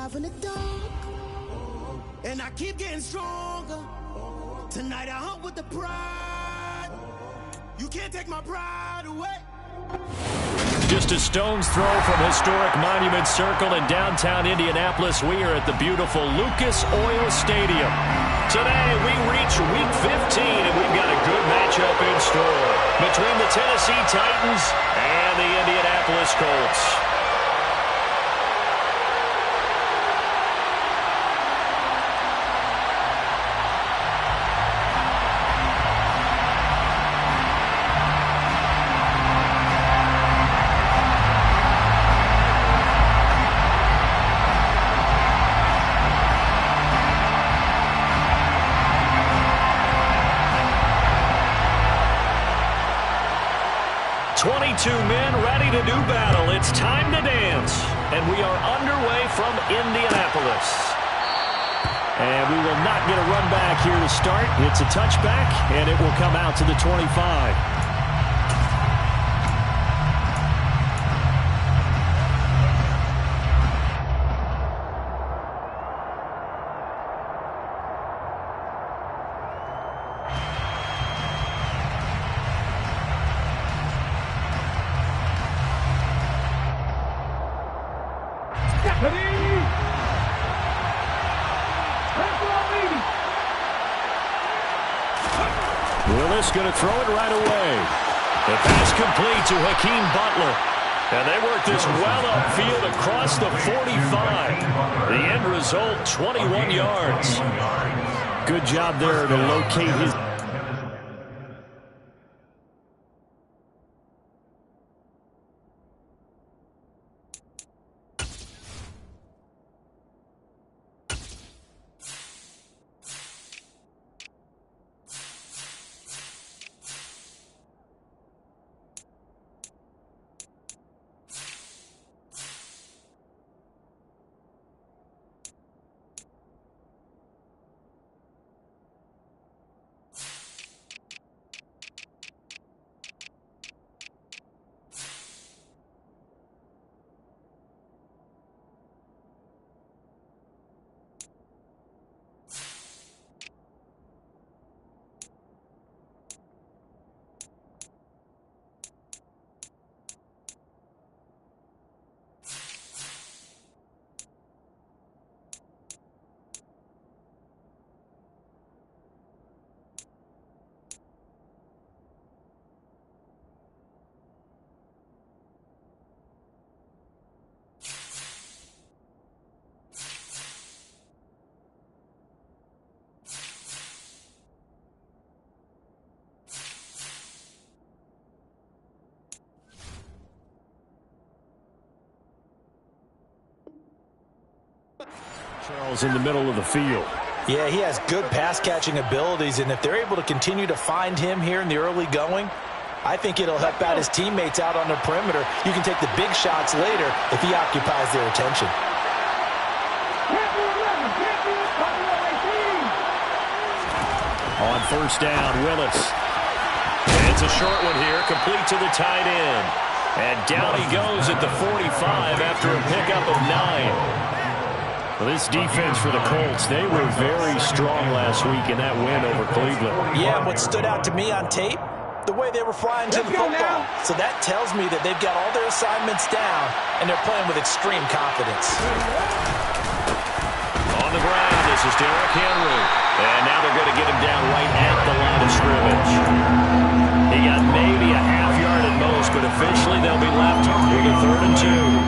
alive in the dark, and I keep getting stronger. Tonight I hunt with the pride. You can't take my pride away. Just a stone's throw from historic Monument Circle in downtown Indianapolis. We are at the beautiful Lucas Oil Stadium. Today we reach Week 15, and we've got a good matchup in store between the Tennessee Titans and the Indianapolis Colts. Two men ready to do battle. It's time to dance. And we are underway from Indianapolis. And we will not get a run back here to start. It's a touchback, and it will come out to the 25. Willis going to throw it right away. The pass complete to Hakeem Butler. And they work this well upfield across the 45. The end result, 21 yards. Good job there to locate his... Charles in the middle of the field. Yeah, he has good pass-catching abilities, and if they're able to continue to find him here in the early going, I think it'll help out his teammates out on the perimeter. You can take the big shots later if he occupies their attention. On first down, Willis. And it's a short one here, complete to the tight end. And down he goes at the 45 after a pickup of 9. Well, this defense for the Colts, they were very strong last week in that win over Cleveland. Yeah, what stood out to me on tape, the way they were flying to the football. So that tells me that they've got all their assignments down, and they're playing with extreme confidence. On the ground, this is Derrick Henry. And now they're going to get him down right at the line of scrimmage. He got maybe a half yard at most, but officially they'll be left with a 3rd and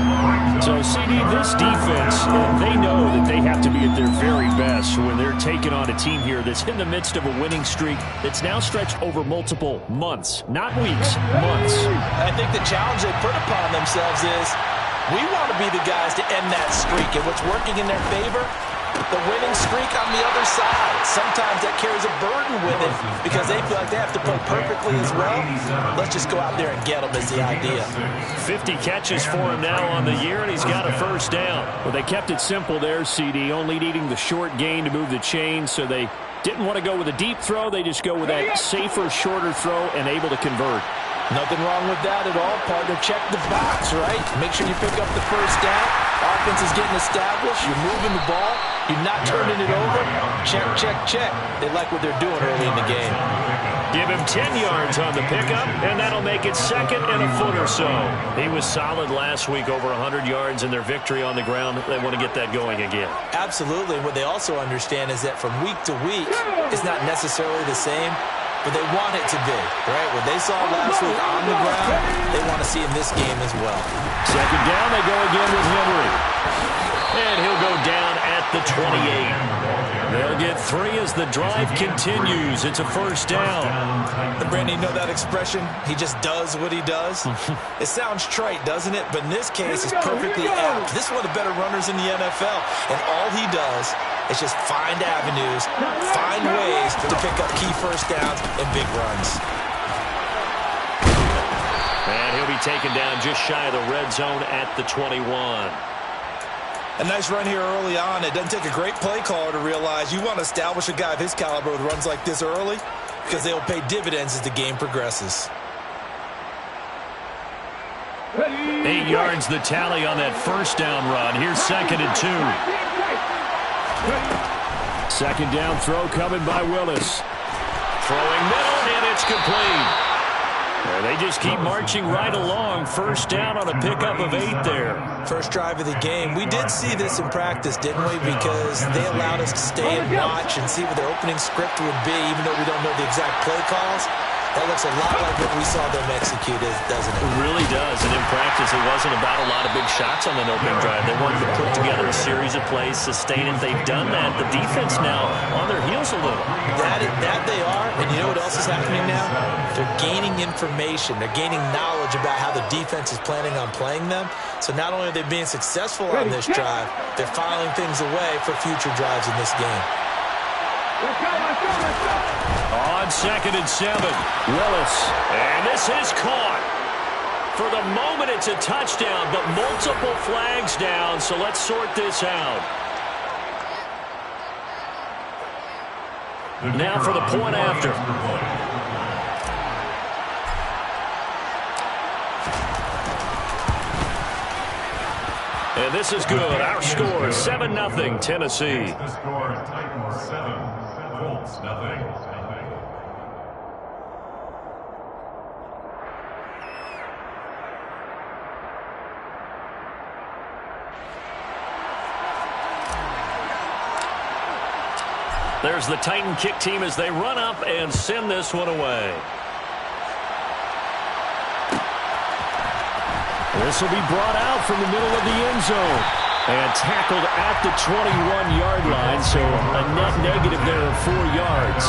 2. So, CD, this defense, they know that they have to be at their very best when they're taking on a team here that's in the midst of a winning streak that's now stretched over multiple months, not weeks, months. I think the challenge they put upon themselves is we want to be the guys to end that streak, and what's working in their favor, the winning streak on the other side. Sometimes that carries a burden with it because they feel like they have to play perfectly as well. Let's just go out there and get them is the idea. 50 catches for him now on the year, and he's got a first down. Well, they kept it simple there, CD, only needing the short gain to move the chain, so they didn't want to go with a deep throw. They just go with that safer, shorter throw and able to convert. Nothing wrong with that at all, partner. Check the box, right? Make sure you pick up the first down. Offense is getting established. You're moving the ball. You're not turning it over. Check, check, check. They like what they're doing early in the game. Give him 10 yards on the pickup, and that'll make it second and a foot or so. He was solid last week, over 100 yards in their victory on the ground. They want to get that going again. Absolutely. What they also understand is that from week to week, it's not necessarily the same, but they want it to be, right? What they saw last week on the ground, they want to see in this game as well. Second down, they go again with Henry. And he'll go down at the 28. They'll get 3 as the drive continues. It's a first down. Brandon, you know that expression? He just does what he does? It sounds trite, doesn't it? But in this case, it's perfectly apt. This is one of the better runners in the NFL. And all he does is just find avenues, find ways to pick up key first downs and big runs. And he'll be taken down just shy of the red zone at the 21. A nice run here early on. It doesn't take a great play caller to realize you want to establish a guy of his caliber with runs like this early because they'll pay dividends as the game progresses. 8 yards the tally on that first down run. Here's second and 2. Second down throw coming by Willis. Throwing middle, and it's complete. They just keep marching right along. First down on a pickup of 8 there. First drive of the game. We did see this in practice, didn't we? Because they allowed us to stay and watch and see what their opening script would be, even though we don't know the exact play calls. That looks a lot like what we saw them execute, doesn't it? It really does. And in practice, it wasn't about a lot of big shots on the opening drive. They wanted to put together a series of plays, sustain it. They've done that. The defense now on their heels a little. That they are. And you know what else is happening now? They're gaining information. They're gaining knowledge about how the defense is planning on playing them. So not only are they being successful on this drive, they're filing things away for future drives in this game. On second and 7, Willis. And this is caught. For the moment, it's a touchdown, but multiple flags down, so let's sort this out. Now for the point after. And this is good. Our score, 7-0, Tennessee. The score, Titans 7, Colts 0. There's the Titan kick team as they run up and send this one away. This will be brought out from the middle of the end zone and tackled at the 21-yard line, so a net negative there of 4 yards.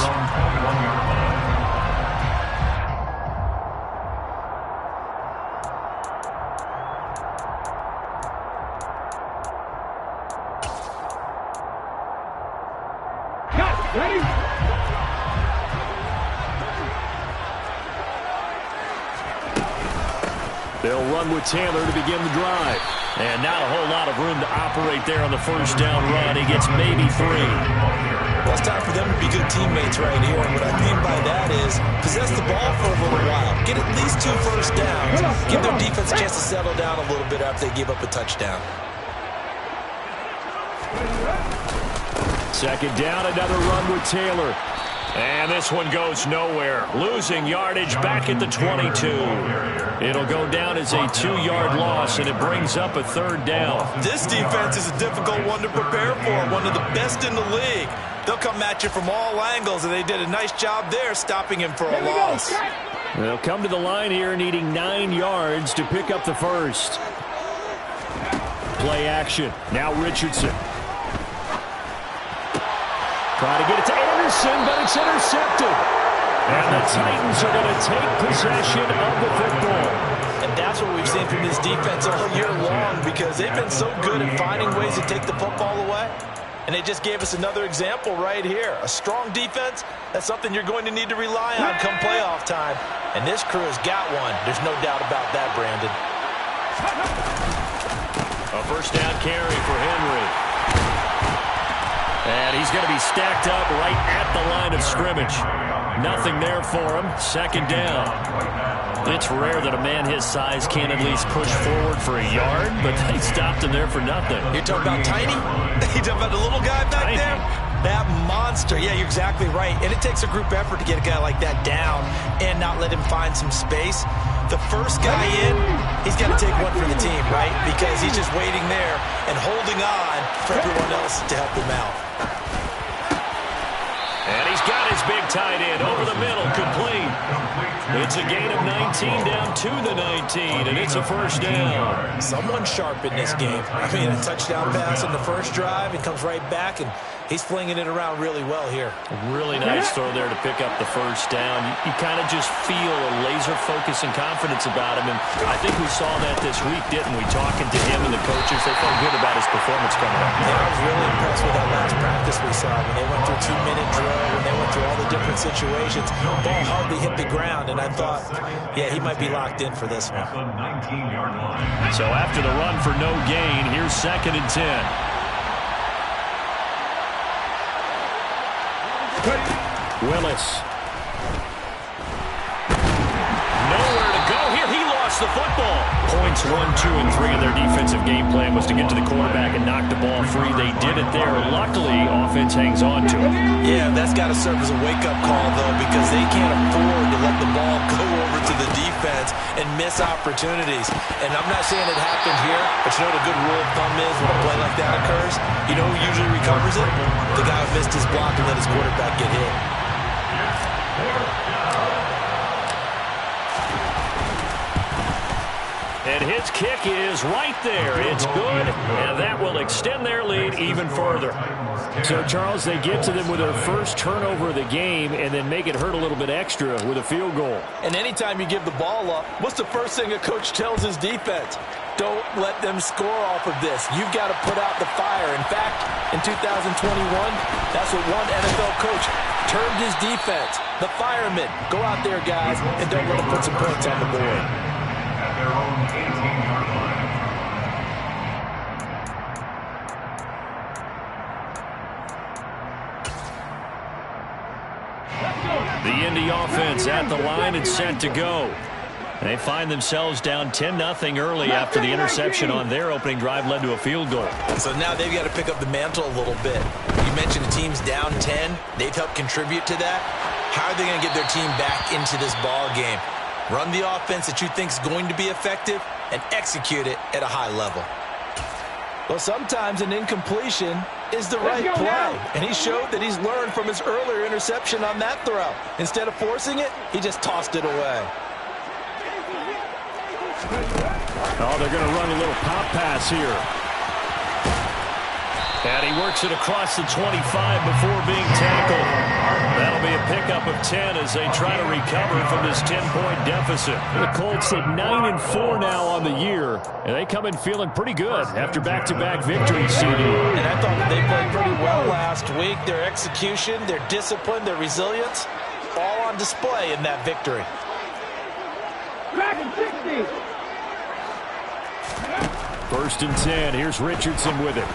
They'll run with Taylor to begin the drive. And not a whole lot of room to operate there on the first down run. He gets maybe 3. Well, it's time for them to be good teammates right here. And what I mean by that is possess the ball for a little while. Get at least 2 first downs. Give their defense a chance to settle down a little bit after they give up a touchdown. Second down, another run with Taylor. And this one goes nowhere. Losing yardage back at the 22. It'll go down as a 2-yard loss, and it brings up a third down. This defense is a difficult one to prepare for, one of the best in the league. They'll come at you from all angles, and they did a nice job there stopping him for a loss. They'll come to the line here needing 9 yards to pick up the first. Play action. Now Richardson. Trying to get it to Anderson, but it's intercepted. And the Titans are going to take possession of the football. And that's what we've seen from this defense all year long, because they've been so good at finding ways to take the football away. And they just gave us another example right here. A strong defense, that's something you're going to need to rely on come playoff time. And this crew has got one. There's no doubt about that, Brandon. A first down carry for Henry. And he's going to be stacked up right at the line of scrimmage. Nothing there for him. Second down. It's rare that a man his size can't at least push forward for a yard, but they stopped him there for nothing. You're talking about tiny? You're talking about the little guy back there? That monster. Yeah, you're exactly right. And it takes a group effort to get a guy like that down and not let him find some space. The first guy in, he's got to take one for the team, right? Because he's just waiting there and holding on for everyone else to help him out. And he's got his big tight end over the middle, complete. It's a gain of 19 down to the 19, and it's a first down. Someone sharp in this game. I mean, a touchdown pass in the first drive, and comes right back, and he's flinging it around really well here. A really nice throw there to pick up the first down. You kind of just feel a laser focus and confidence about him, and I think we saw that this week, didn't we? Talking to him and the coaches, they felt good about his performance coming up. Yeah, I was really impressed with that last practice we saw when they went through 2-minute drill, when they went through all the different situations. Ball hardly hit the ground, and I thought, yeah, he might be locked in for this one. So after the run for no gain, here's 2nd and 10. Willis. Nowhere to go here. He lost the football. Points 1, 2, and 3 of their defensive game plan was to get to the quarterback and knock the ball free. They did it there. Luckily, offense hangs on to it. Yeah, that's got to serve as a wake-up call, though, because they can't afford to let the ball go over to the defense and miss opportunities. And I'm not saying it happened here, but you know what a good rule of thumb is when a play like that occurs? You know who usually recovers it? The guy who missed his block and let his quarterback get hit. And his kick is right there. It's good, and that will extend their lead even further. So, Charles, they get to them with their first turnover of the game and then make it hurt a little bit extra with a field goal. And anytime you give the ball up, what's the first thing a coach tells his defense? Don't let them score off of this. You've got to put out the fire. In fact, in 2021, that's what one NFL coach termed his defense. The firemen. Go out there, guys, and don't let them put some points on the board. Their own 18-yard line. The Indy offense at the line and set to go. They find themselves down 10-0 early after the interception on their opening drive led to a field goal. So now they've got to pick up the mantle a little bit. You mentioned the team's down 10. They've helped contribute to that. How are they going to get their team back into this ball game? Run the offense that you think is going to be effective and execute it at a high level. Well, sometimes an incompletion is the right play, and he showed that he's learned from his earlier interception on that throw. Instead of forcing it, he just tossed it away. Oh, they're going to run a little pop pass here. And he works it across the 25 before being tackled. That'll be a pickup of 10 as they try to recover from this 10-point deficit. The Colts at 9-4 now on the year, and they come in feeling pretty good after back-to-back victories, CD. And I thought that they played pretty well last week. Their execution, their discipline, their resilience, all on display in that victory. Dragon 60. 1st and 10. Here's Richardson with it.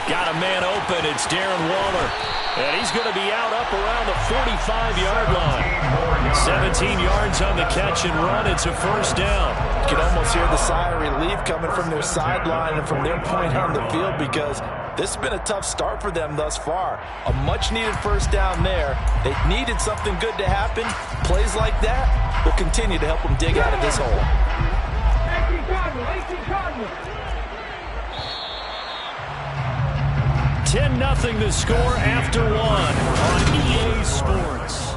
Got a man open. It's Darren Waller. And he's going to be out up around the 45-yard line. 17 yards on the catch and run. It's a first down. You can almost hear the sigh of relief coming from their sideline and from their point on the field because this has been a tough start for them thus far. A much-needed first down there. They needed something good to happen. Plays like that will continue to help them dig out of this hole. 10-0 the score after one on EA Sports.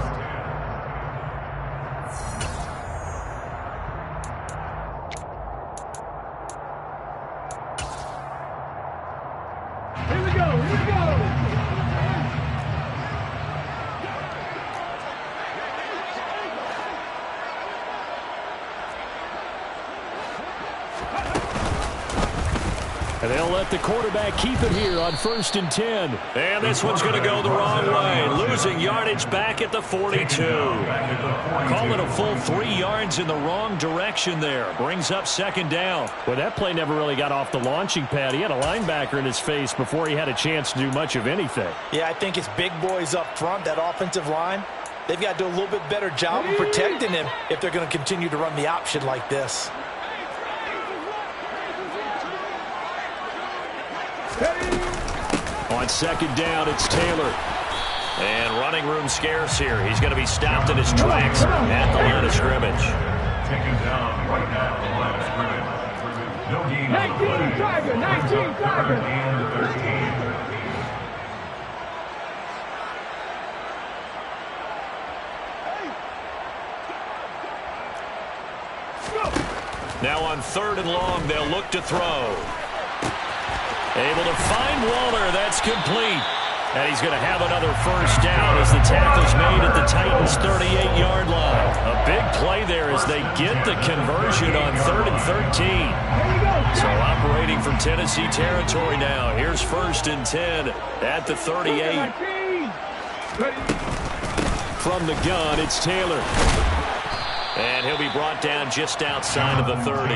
Here we go, here we go. And they'll let the quarterback keep it here on 1st and 10. And this one's going to go the wrong way. Losing yardage back at the 42. Call it a full 3 yards in the wrong direction there. Brings up 2nd down. Well, that play never really got off the launching pad. He had a linebacker in his face before he had a chance to do much of anything. Yeah, I think it's big boys up front, that offensive line. they've got to do a little bit better job of protecting him if they're going to continue to run the option like this. On second down, it's Taylor. And running room scarce here. He's going to be stopped in his tracks at the line of scrimmage. Taken down right at the line of scrimmage. No gain. 19 target, 19 target. And 13. Now on third and long, they'll look to throw. Able to find Waller. That's complete. And he's going to have another first down as the tackle's made at the Titans' 38-yard line. A big play there as they get the conversion on 3rd and 13. So operating from Tennessee territory now. Here's 1st and 10 at the 38. From the gun, it's Taylor. And he'll be brought down just outside of the 30.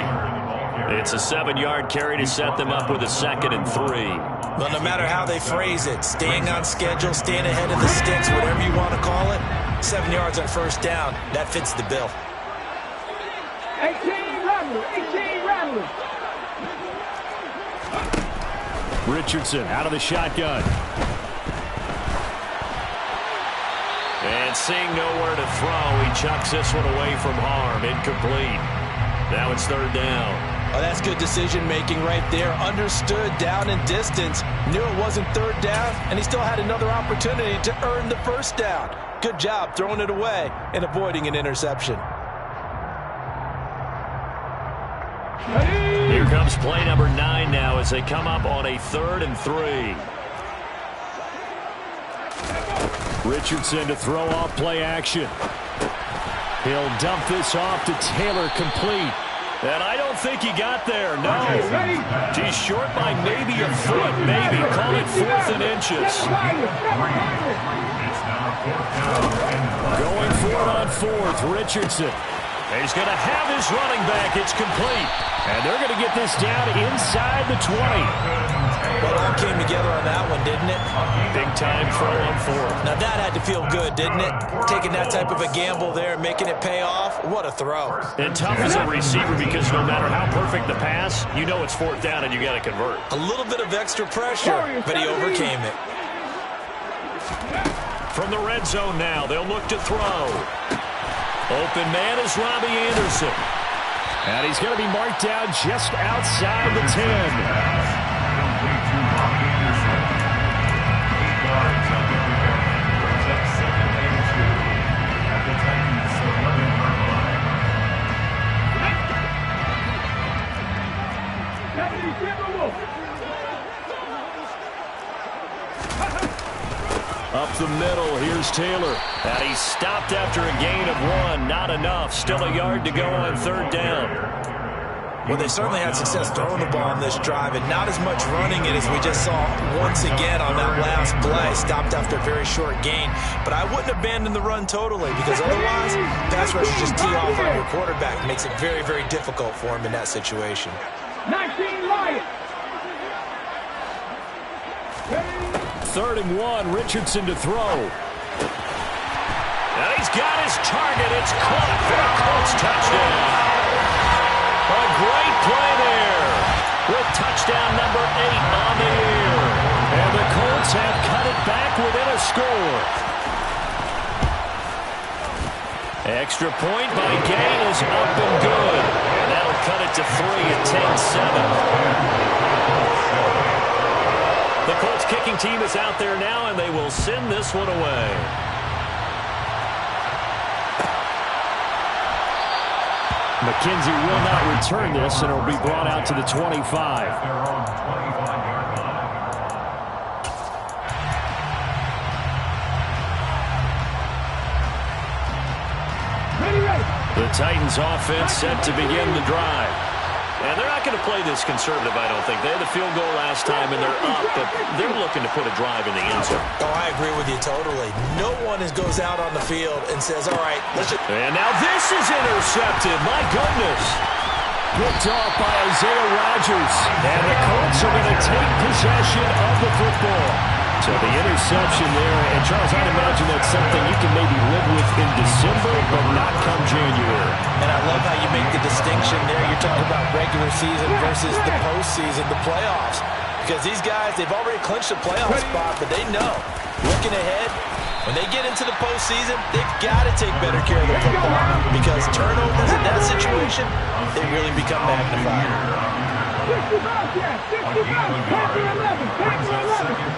It's a 7-yard carry to set them up with a 2nd and 3. Well, no matter how they phrase it, staying on schedule, staying ahead of the sticks, whatever you want to call it, 7 yards on first down, that fits the bill. 18 Ramblers. Richardson out of the shotgun. And seeing nowhere to throw, he chucks this one away from harm. Incomplete. Now it's 3rd down. Oh, that's good decision-making right there. Understood down and distance. Knew it wasn't 3rd down, and he still had another opportunity to earn the first down. Good job throwing it away and avoiding an interception. Here comes play number 9 now as they come up on a 3rd and 3. Richardson to throw off play action. He'll dump this off to Taylor, complete. And I don't think he got there, no. He's short by maybe a foot, maybe. Call it 4th and inches. Going for it on 4th, Richardson. He's going to have his running back. It's complete. And they're going to get this down inside the 20. Well, it all came together on that one, didn't it? Big time throw on 4th. Now that had to feel good, didn't it? Taking that type of a gamble there, making it pay off. What a throw. And tough as a receiver because no matter how perfect the pass, you know it's 4th down and you got to convert. A little bit of extra pressure, but he overcame it. From the red zone now, they'll look to throw. Open man is Robbie Anderson. And he's going to be marked down just outside the 10. Up the middle, here's Taylor. And he's stopped after a gain of 1. Not enough. Still a yard to go on 3rd down. Well, they certainly had success throwing the ball on this drive, and not as much running it as we just saw once again on that last play. Stopped after a very short gain. But I wouldn't abandon the run totally, because otherwise, pass rush just tee off on your quarterback. Makes it very, very difficult for him in that situation. 19 Lions. 3rd and 1, Richardson to throw. And he's got his target. It's caught for a Colts touchdown. A great play there with touchdown number 8 on the year. And the Colts have cut it back within a score. Extra point by Gain is up and good. And that'll cut it to 3 at 10-7. The Colts kicking team is out there now, and they will send this one away. McKenzie will not return this, and it'll be brought out to the 25. The Titans offense set to begin the drive. And they're not going to play this conservative, I don't think. They had the field goal last time, and they're up, but they're looking to put a drive in the end zone. Oh, I agree with you totally. No one goes out on the field and says, all right, let's just... And now this is intercepted. My goodness. Picked off by Isaiah Rodgers. And the Colts are going to take possession of the football. So the interception there, and Charles, I'd imagine that's something you can maybe live with in December, but not come January. And I love how you make the distinction there. You're talking about regular season versus the postseason, the playoffs. Because these guys, they've already clinched a playoff spot, but they know, looking ahead, when they get into the postseason, they've got to take better care of their football. Because turnovers in that situation, they really become magnified. 60 yards, yeah, 60 yards, Panther 11, Panther 11.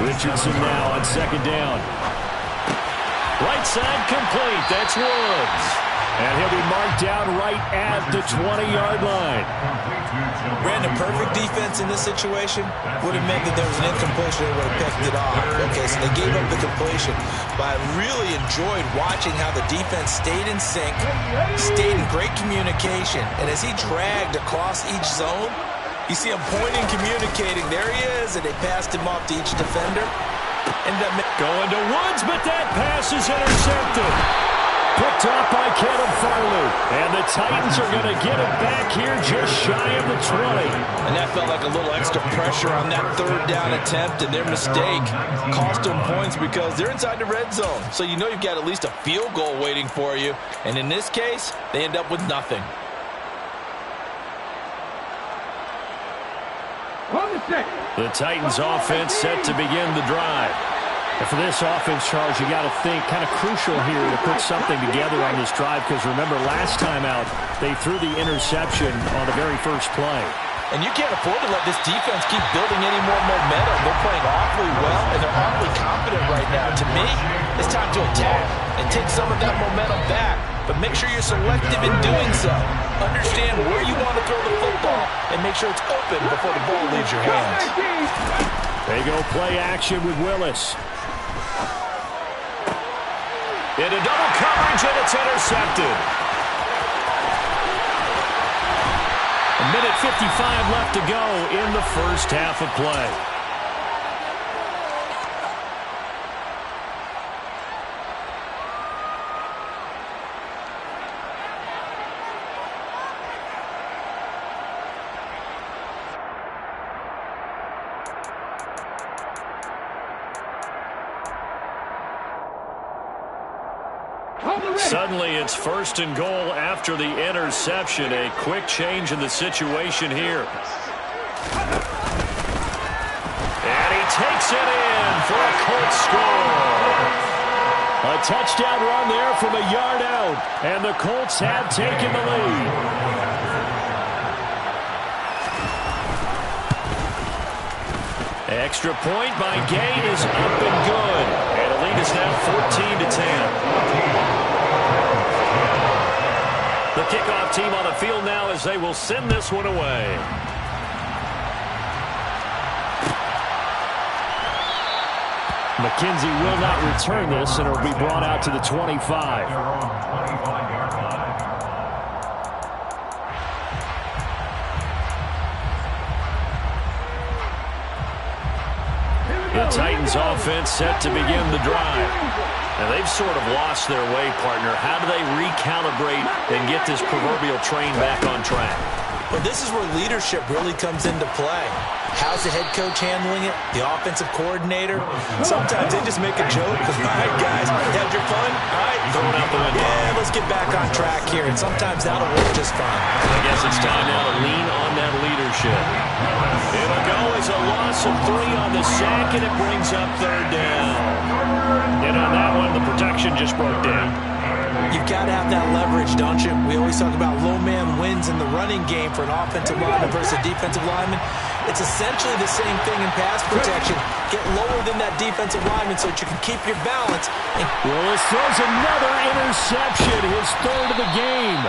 Richardson now on second down. Right side complete. That's Woods. And he'll be marked down right at the 20-yard line. Brandon, perfect defense in this situation would have meant that there was an incompletion. They would have picked it off. Okay, so they gave up the completion. But I really enjoyed watching how the defense stayed in sync, stayed in great communication. And as he dragged across each zone, you see him pointing, communicating. There he is, and they passed him off to each defender. Ended up going to Woods, but that pass is intercepted. Picked off by Caleb Farley. And the Titans are going to get it back here just shy of the 20. And that felt like a little extra pressure on that third down attempt, and their mistake cost them points because they're inside the red zone. So you know you've got at least a field goal waiting for you. And in this case, they end up with nothing. The Titans offense set to begin the drive. And for this offense, Charles, you got to think kind of crucial here to put something together on this drive because remember last time out they threw the interception on the very first play. And you can't afford to let this defense keep building any more momentum. They're playing awfully well, and they're awfully confident right now. To me, it's time to attack and take some of that momentum back. But make sure you're selective in doing so. Understand where you want to throw the football and make sure it's open before the ball leaves your hands. They go play action with Willis. Into double coverage, and it's intercepted. A minute 55 left to go in the first half of play. Suddenly, it's first and goal after the interception. A quick change in the situation here. And he takes it in for a Colts score. A touchdown run there from a yard out. And the Colts have taken the lead. Extra point by Gay is up and good. And the lead is now 14-10. The kickoff team on the field now as they will send this one away. McKenzie will not return this, and it will be brought out to the 25. The Titans offense set to begin the drive. And they've sort of lost their way, partner. How do they recalibrate and get this proverbial train back on track? Well, this is where leadership really comes into play. How's the head coach handling it? The offensive coordinator? Sometimes they just make a joke. All right, guys, had your fun? All right, throwing out the window. Yeah, let's get back on track here. And sometimes that'll work just fine. I guess it's time now to lean on that leadership. It'll go as a loss of 3 on the sack, and it brings up third down. And on that one, the protection just broke down. You've got to have that leverage, don't you? We always talk about low man wins in the running game for an offensive lineman versus a defensive lineman. It's essentially the same thing in pass protection. Get lower than that defensive lineman so that you can keep your balance. Willis throws another interception, his third of the game.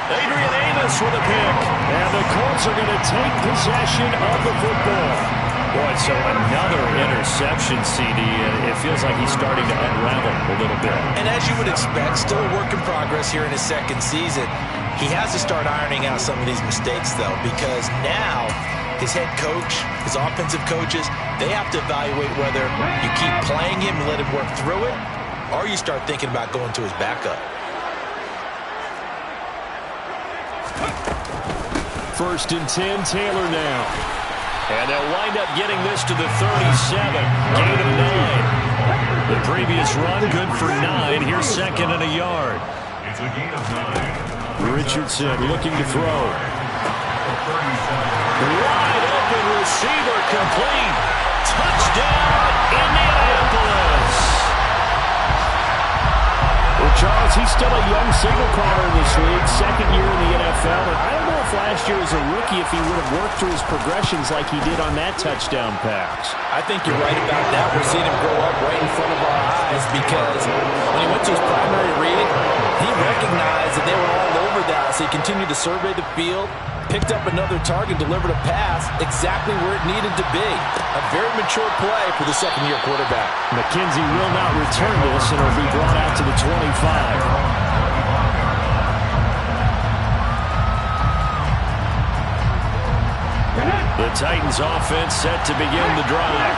Adrian Amos with a pick. And the Colts are going to take possession of the football. Boy, so another interception, CD. It feels like he's starting to unravel a little bit. And as you would expect, still a work in progress here in his second season. He has to start ironing out some of these mistakes, though, because now his head coach, his offensive coaches, they have to evaluate whether you keep playing him and let him work through it, or you start thinking about going to his backup. First and 10, Taylor now. And they'll wind up getting this to the 37. Gain of 9. The previous run, good for 9. Here's second and a yard. It's a gain of 9. Richardson looking to throw. Wide open receiver, complete. Touchdown, Indianapolis. Well, Charles, he's still a young signal caller in this league, second year in the NFL. And I don't know if last year as a rookie if he would have worked through his progressions like he did on that touchdown pass. I think you're right about that. We're seeing him grow up right in front of our eyes because when he went to his primary read, he recognized that they were all over that. So he continued to survey the field, picked up another target, delivered a pass exactly where it needed to be. A very mature play for the second-year quarterback. McKenzie will not return this, and it'll be brought out to the 25. The Titans offense set to begin the drive.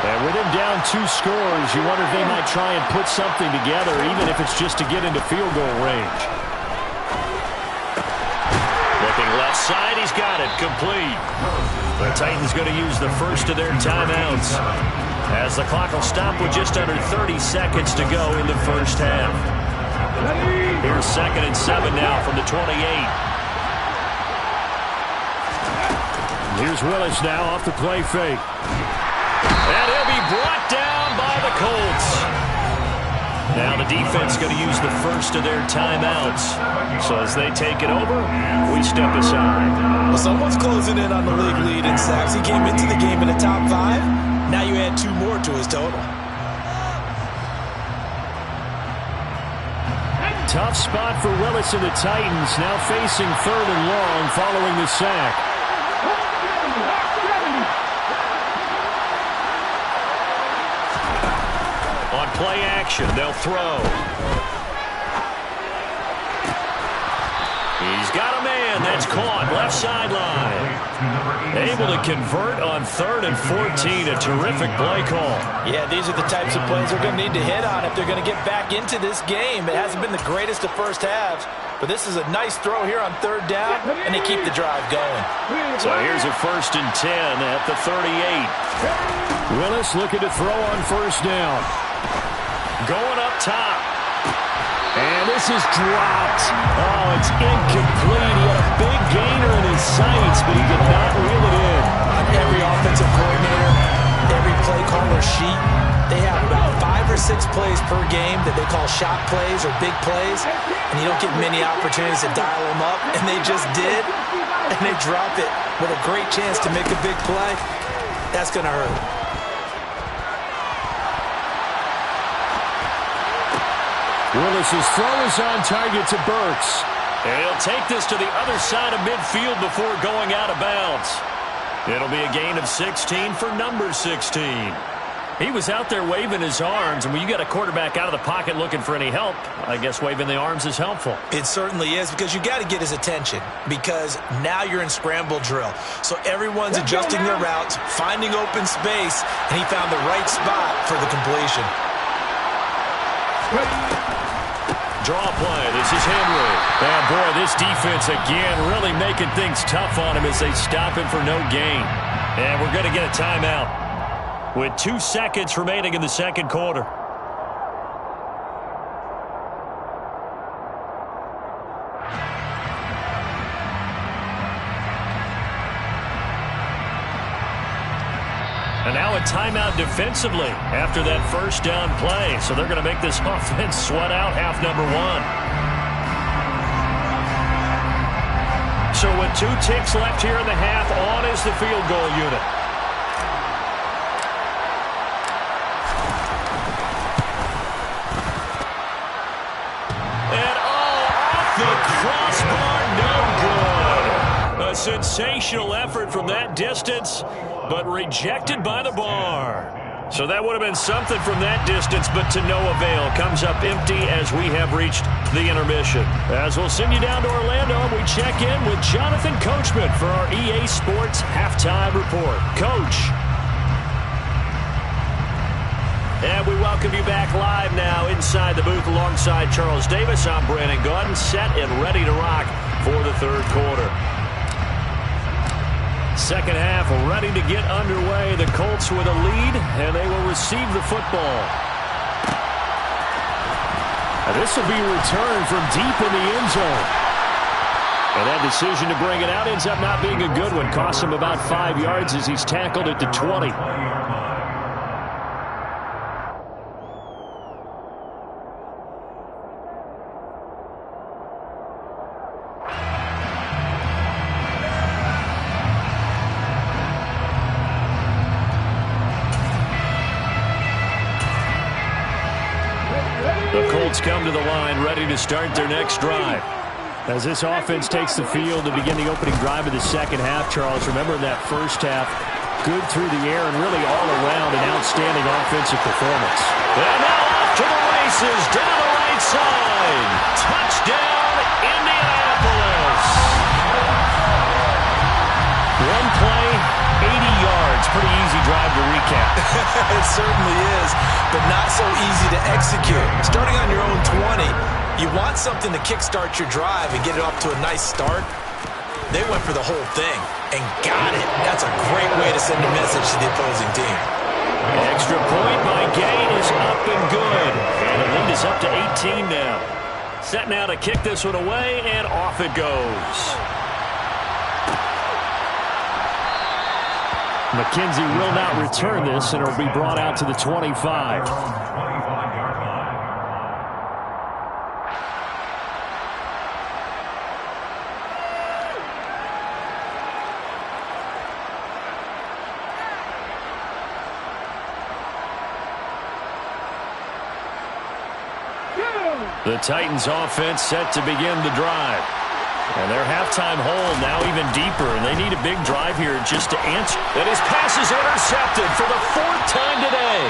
And with him down 2 scores, you wonder if they might try and put something together, even if it's just to get into field goal range. Looking left side, he's got it, complete. The Titans going to use the first of their timeouts, as the clock will stop with just under 30 seconds to go in the first half. Here's second and 7 now from the 28. Here's Willis now off the play fake. And he'll be brought down by the Colts. Now the defense going to use the first of their timeouts. So as they take it over, we step aside. Well, someone's closing in on the league lead in sacks. He came into the game in the top 5. Now you add 2 more to his total. Tough spot for Willis and the Titans, now facing third and long following the sack. On play action, they'll throw. He's got a man that's caught left sideline. Able to convert on 3rd and 14. A terrific play call. Yeah, these are the types of plays they're going to need to hit on if they're going to get back into this game. It hasn't been the greatest of first halves, but this is a nice throw here on 3rd down, and they keep the drive going. So here's a 1st and 10 at the 38. Willis looking to throw on 1st down. Going up top. And this is dropped. Oh, it's incomplete. He had a big gainer in his sights, but he did not reel it in. On every offensive coordinator, every play caller sheet, they have about 5 or 6 plays per game that they call shot plays or big plays, and you don't get many opportunities to dial them up, and they just did, and they drop it with a great chance to make a big play. That's going to hurt. Willis's throw is on target to Burks. And he'll take this to the other side of midfield before going out of bounds. It'll be a gain of 16 for number 16. He was out there waving his arms, and when you got a quarterback out of the pocket looking for any help, I guess waving the arms is helpful. It certainly is, because you got to get his attention, because now you're in scramble drill. So everyone's adjusting their routes, finding open space, and he found the right spot for the completion. Draw play. This is Henry. And boy, this defense again really making things tough on him as they stop him for no gain. And we're going to get a timeout with 2 seconds remaining in the second quarter. And now a timeout defensively after that 1st down play. So they're going to make this offense sweat out half number 1. So with 2 ticks left here in the half, on is the field goal unit. And off the crossbar, no good. A sensational effort from that distance, but rejected by the bar. So that would have been something from that distance, but to no avail. Comes up empty as we have reached the intermission. As we'll send you down to Orlando, we check in with Jonathan Coachman for our EA Sports Halftime Report. Coach. And we welcome you back live now inside the booth alongside Charles Davis. I'm Brandon Gaudin, set and ready to rock for the third quarter. Second half ready to get underway. The Colts with a lead, and they will receive the football. This will be returned from deep in the end zone. And that decision to bring it out ends up not being a good one. Costs him about 5 yards as he's tackled at the 20. The Colts come to the line ready to start their next drive. As this offense takes the field to begin the opening drive of the second half, Charles, remember in that first half, good through the air and really all around an outstanding offensive performance. And now off to the races, down the right side. Touchdown, Indianapolis. One play, 80 yards. Pretty easy drive to recap. It certainly is, but not so easy to execute. Starting on your own 20, you want something to kickstart your drive and get it off to a nice start. They went for the whole thing and got it. That's a great way to send a message to the opposing team. Extra point by Gay is up and good. And the lead is up to 18 now. Set now to kick this one away, and off it goes. McKenzie will not return this, and it will be brought out to the 25. The Titans offense set to begin the drive. And their halftime hole now even deeper, and they need a big drive here just to answer. And his pass is intercepted for the 4th time today.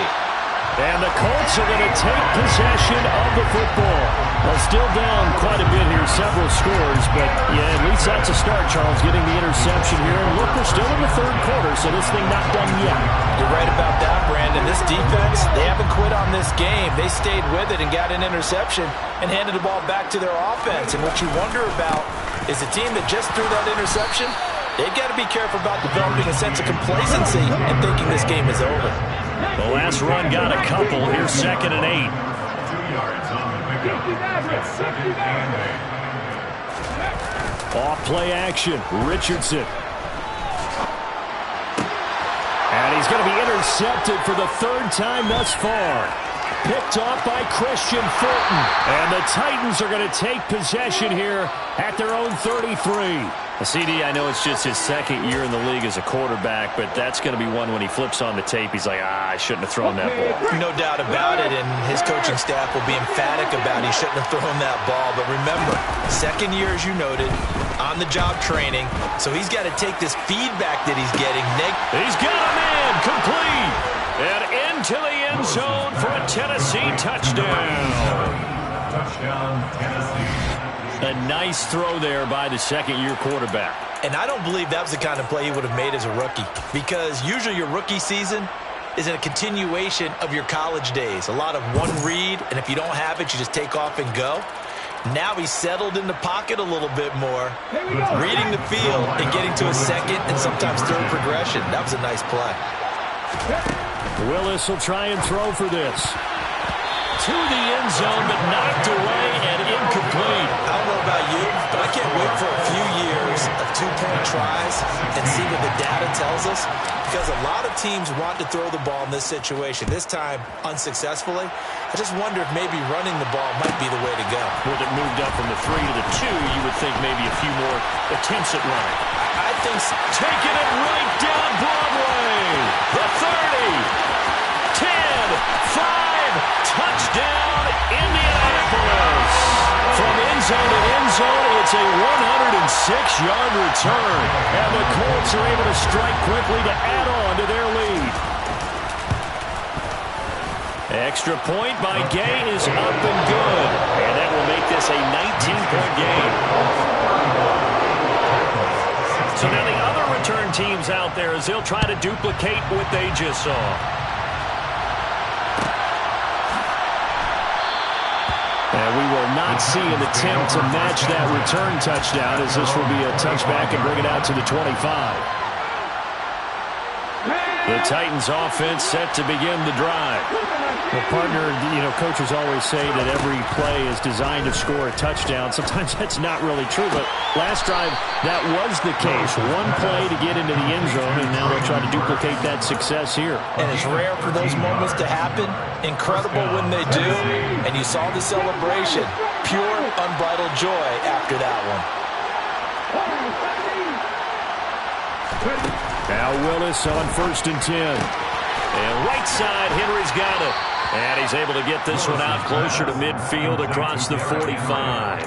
And the Colts are going to take possession of the football. Well, still down quite a bit here, several scores, but yeah, at least that's a start, Charles, getting the interception here. And look, we're still in the 3rd quarter, so this thing not done yet. You're right about that, Brandon. This defense, they haven't quit on this game. They stayed with it and got an interception and handed the ball back to their offense. And what you wonder about is a team that just threw that interception, they've got to be careful about developing a sense of complacency and thinking this game is over. The last run got a couple. Here's 2nd and 8. 2 yards on the pickup. 2nd and 8. Off play action. Richardson. And he's going to be intercepted for the 3rd time thus far. Picked off by Christian Fulton. And the Titans are going to take possession here at their own 33. CD, I know it's just his 2nd year in the league as a quarterback, but that's going to be one when he flips on the tape, he's like, I shouldn't have thrown that ball. No doubt about it, and his coaching staff will be emphatic about he shouldn't have thrown that ball. But remember, 2nd year, as you noted, on-the-job training, so he's got to take this feedback that he's getting. He's got a man, complete, and into the end zone for a Tennessee touchdown. Touchdown, Tennessee. A nice throw there by the 2nd-year quarterback. And I don't believe that was the kind of play he would have made as a rookie, because usually your rookie season is a continuation of your college days. A lot of one read, and if you don't have it, you just take off and go. Now he's settled in the pocket a little bit more, reading the field and getting to a 2nd and sometimes 3rd progression. That was a nice play. Willis will try and throw for this. To the end zone, but knocked away and incomplete. I don't know about you, but I can't wait for a few years of 2-point tries and see what the data tells us, because a lot of teams want to throw the ball in this situation. This time, unsuccessfully. I just wonder if maybe running the ball might be the way to go. With it moved up from the 3 to the 2, you would think maybe a few more attempts at running. I think so. Taking it right down Broadway. The 30, 10, 5. Touchdown, Indianapolis. From end zone to end zone, it's a 106-yard return. And the Colts are able to strike quickly to add on to their lead. Extra point by Gay is up and good. And that will make this a 19-point game. So now the other return teams out there, as they'll try to duplicate what they just saw. And we will not see an attempt to match that return touchdown, as this will be a touchback and bring it out to the 25. The Titans offense set to begin the drive. Well, partner, coaches always say that every play is designed to score a touchdown. Sometimes that's not really true, but last drive, that was the case. One play to get into the end zone, and now they'll try to duplicate that success here. And it's rare for those moments to happen. Incredible when they do. And you saw the celebration. Pure, unbridled joy after that one. Now Willis on 1st and 10. And right side, Henry's got it. And he's able to get this one out closer to midfield across the 45.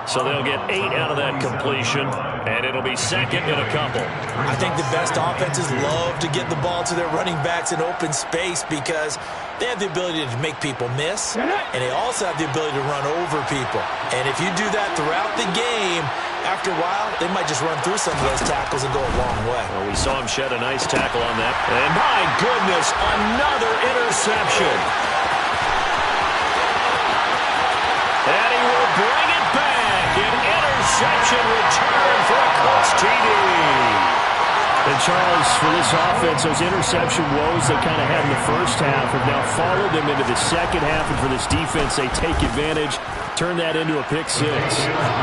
So they'll get 8 out of that completion, and it'll be second and a couple. I think the best offenses love to get the ball to their running backs in open space because they have the ability to make people miss, and they also have the ability to run over people. And if you do that throughout the game, after a while, they might just run through some of those tackles and go a long way. Well, we saw him shed a nice tackle on that. And my goodness, another interception. And he will bring it back. An interception return for a Colts TD. And Charles, for this offense, those interception woes they kind of had in the first half have now followed them into the second half. And for this defense, they take advantage, turn that into a pick six.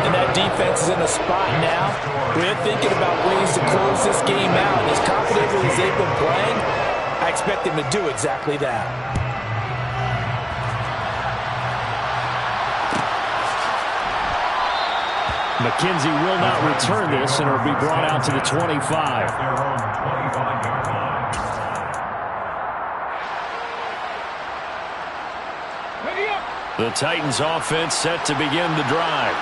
And that defense is in a spot now where they're thinking about ways to close this game out. And as confidently as they've been playing, I expect them to do exactly that. McKenzie will not return this, and it'll be brought out to the 25. The Titans offense set to begin the drive.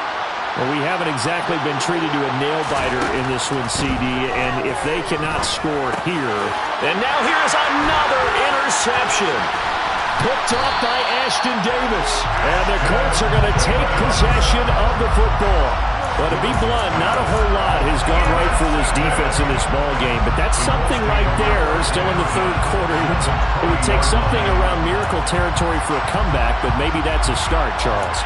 Well, we haven't exactly been treated to a nail-biter in this one, CD, and if they cannot score here... And now here's another interception. Picked off by Ashton Davis. And the Colts are going to take possession of the football. But to be blunt, not a whole lot has gone right for this defense in this ball game. But that's something right there, still in the third quarter. It would take something around miracle territory for a comeback, but maybe that's a start, Charles.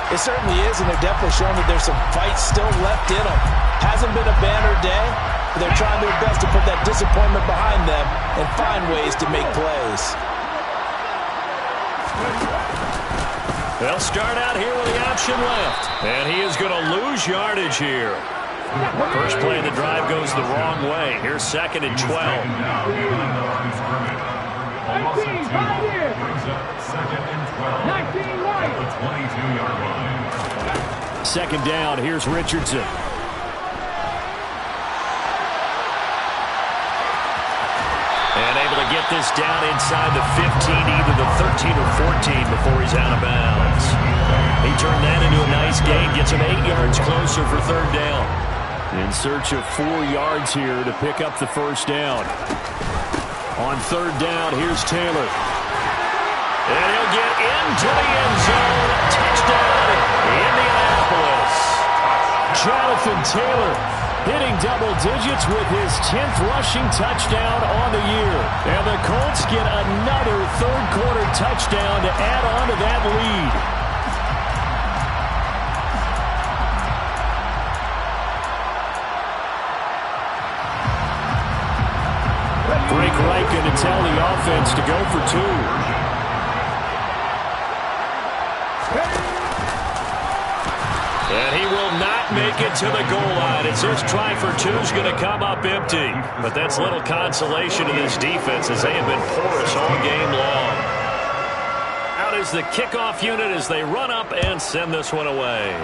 It certainly is, and they're definitely showing that there's some fight still left in them. Hasn't been a banner day, but they're trying their best to put that disappointment behind them and find ways to make plays. They'll start out here with the option left. And he is going to lose yardage here. First play of the drive goes the wrong way. Here's 2nd and 12. Second down, here's Richardson. And able to get this down inside the 15, either the 13 or 14 before he's out of bounds. He turned that into a nice gain, gets him 8 yards closer for third down. In search of 4 yards here to pick up the first down. On third down, here's Taylor. And he'll get into the end zone. Touchdown, Indianapolis. Jonathan Taylor hitting double digits with his 10th rushing touchdown on the year. And the Colts get another third-quarter touchdown to add on to that lead. Frank Reich going to tell the offense to go for 2. And he will not make it to the goal line. It's his try for 2 is going to come up empty. But that's little consolation to this defense as they have been porous all game long. Out is the kickoff unit as they run up and send this one away.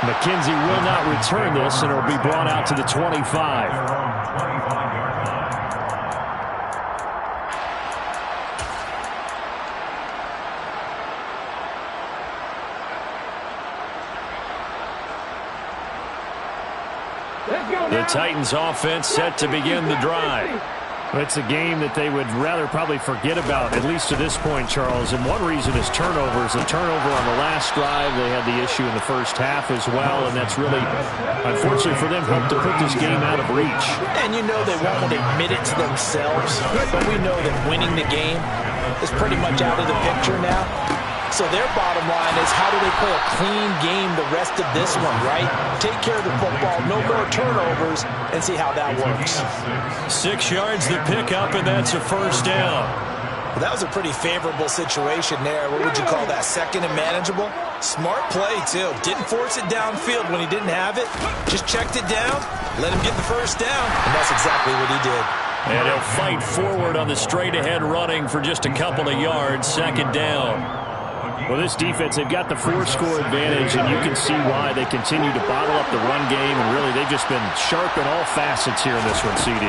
McKenzie will not return this, and it will be brought out to the 25. The Titans offense set to begin the drive. It's a game that they would rather probably forget about, at least to this point, Charles. And one reason is turnovers. A turnover on the last drive. They had the issue in the first half as well, and that's really, unfortunately for them, helped to put this game out of reach. And you know they won't admit it to themselves, but we know that winning the game is pretty much out of the picture now. So their bottom line is, how do they play a clean game the rest of this one, right? Take care of the football, no more turnovers, and see how that works. 6 yards the pickup, and that's a first down. Well, that was a pretty favorable situation there. What would you call that? Second and manageable? Smart play, too. Didn't force it downfield when he didn't have it. Just checked it down, let him get the first down, and that's exactly what he did. And he'll fight forward on the straight-ahead running for just a couple of yards. Second down. Well, this defense, they've got the 4-score advantage, and you can see why they continue to bottle up the run game, and really they've just been sharp in all facets here in this one, CD.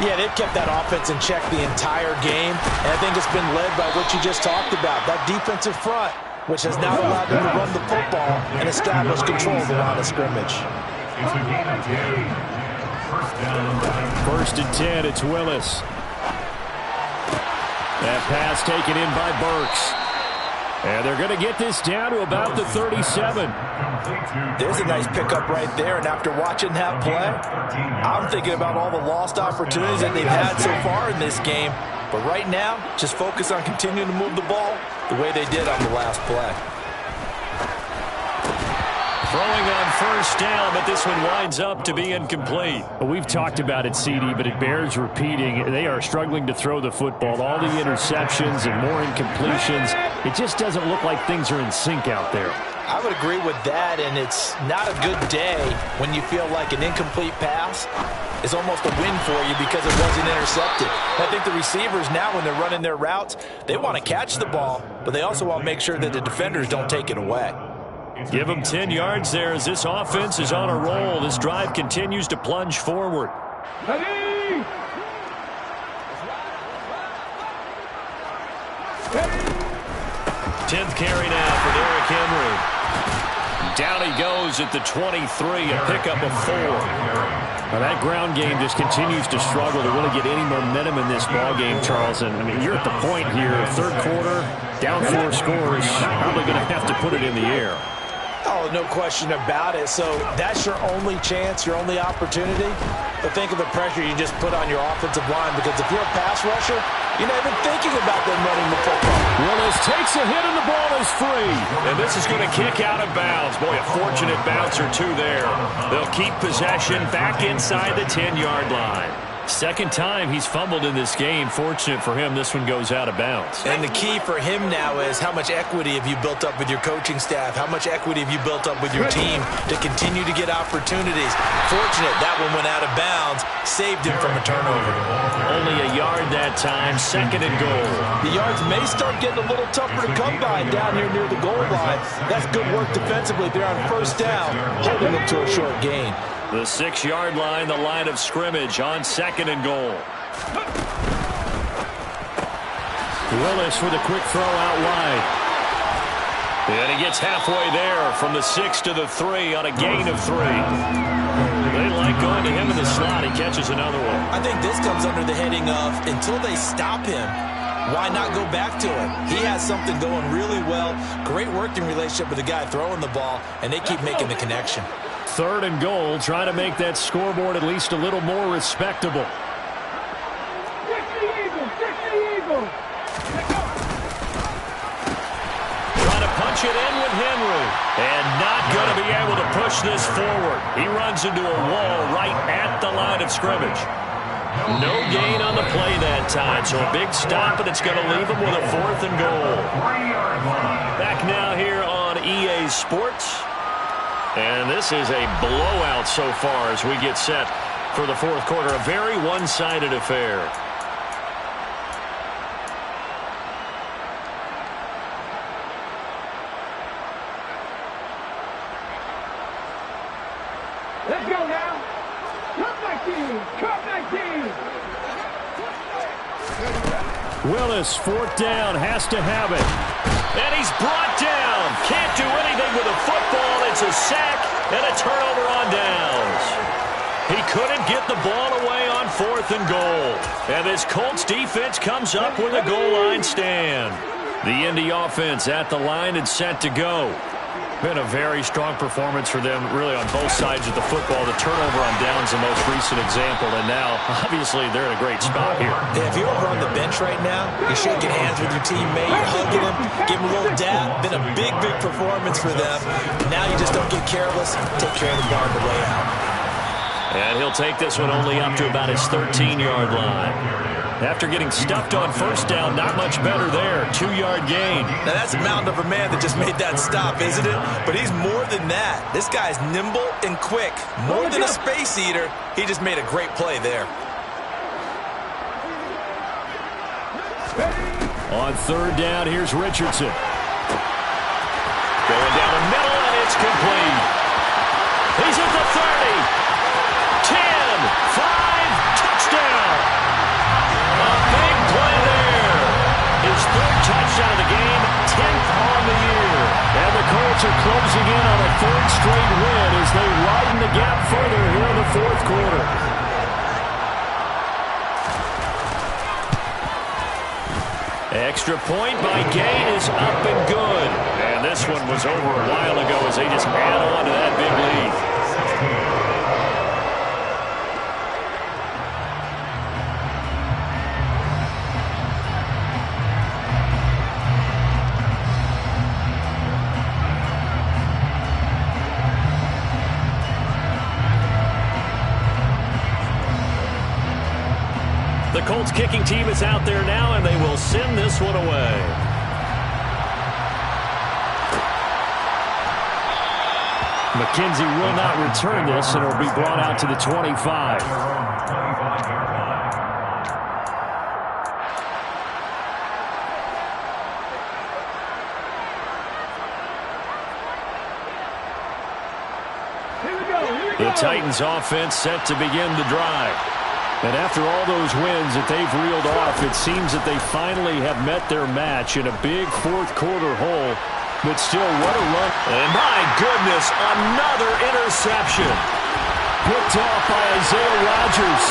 Yeah, they've kept that offense in check the entire game, and I think it's been led by what you just talked about, that defensive front, which has now allowed them to run the football and establish control of the line of scrimmage. It's a gain of 10. First and 10, it's Willis. That pass taken in by Burks. And they're going to get this down to about the 37. There's a nice pickup right there, and after watching that play, I'm thinking about all the lost opportunities that they've had so far in this game. But right now, just focus on continuing to move the ball the way they did on the last play. Throwing on first down, but this one winds up to be incomplete. Well, we've talked about it, CD, but it bears repeating. They are struggling to throw the football. All the interceptions and more incompletions. It just doesn't look like things are in sync out there. I would agree with that, and it's not a good day when you feel like an incomplete pass is almost a win for you because it wasn't intercepted. I think the receivers now, when they're running their routes, they want to catch the ball, but they also want to make sure that the defenders don't take it away. Give them 10 yards there as this offense is on a roll. This drive continues to plunge forward. Ready? 10th carry now for Derrick Henry. Down he goes at the 23, a pickup of 4. Now that ground game just continues to struggle to really get any momentum in this ball game, Charles. And I mean, you're at the point here, third quarter, down 4 scores, probably going to have to put it in the air. Oh, no question about it. So that's your only chance, your only opportunity. But think of the pressure you just put on your offensive line, because if you're a pass rusher, you're not even thinking about them running the football. Willis takes a hit and the ball is free. And this is going to kick out of bounds. Boy, a fortunate bounce or two there. They'll keep possession back inside the 10-yard line. Second time he's fumbled in this game. Fortunate for him, this one goes out of bounds. And the key for him now is, how much equity have you built up with your coaching staff? How much equity have you built up with your team to continue to get opportunities? Fortunate that one went out of bounds, saved him from a turnover. Only a yard that time, second and goal. The yards may start getting a little tougher to come by down here near the goal line. That's good work defensively there on first down, holding them to a short gain. The 6-yard line, the line of scrimmage on second and goal. Willis with a quick throw out wide. And he gets halfway there from the 6 to the 3 on a gain of 3. They like going to him in the slot. He catches another one. I think this comes under the heading of, until they stop him, why not go back to him? He has something going really well. Great working relationship with the guy throwing the ball, and they keep making the connection. Third and goal, trying to make that scoreboard at least a little more respectable. 60 Eagles! Trying to punch it in with Henry. And not going to be able to push this forward. He runs into a wall right at the line of scrimmage. No gain on the play that time, so a big stop, and it's going to leave him with a 4th and goal. Back now here on EA Sports. And this is a blowout so far as we get set for the fourth quarter. A very one-sided affair. Let's go now. Cut 19. Willis, 4th down, has to have it. And he's brought down. Can't do anything with a football. It's a sack and a turnover on downs. He couldn't get the ball away on 4th and goal. And this Colts defense comes up with a goal line stand. The Indy offense at the line and set to go. Been a very strong performance for them, really, on both sides of the football. The turnover on downs, the most recent example, and now, obviously, they're in a great spot here. Yeah, if you're over on the bench right now, you're shaking hands with your teammate, you're hugging him, giving him a little dap. Been a big, big performance for them. Now you just don't get careless. Take care of the ball on the way out. And he'll take this one only up to about his 13-yard line. After getting stuffed on first down, not much better there. 2-yard gain. Now that's a mountain of a man that just made that stop, isn't it? But he's more than that. This guy's nimble and quick. More than a space eater. He just made a great play there. On third down, here's Richardson. Going down the middle, and it's complete. He's at the 30. 10, 5, touchdown. A big play there. His third touchdown of the game, 10th on the year. And the Colts are closing in on a third straight win as they widen the gap further here in the fourth quarter. Extra point by Gain is up and good. And this one was over a while ago as they just add on to that big lead. The Colts kicking team is out there now, and they will send this one away. McKenzie will not return this, and it will be brought out to the 25. The Titans offense set to begin the drive. And after all those wins that they've reeled off, it seems that they finally have met their match in a big fourth quarter hole. But still, what a run. And my goodness, another interception. Picked off by Isaiah Rodgers.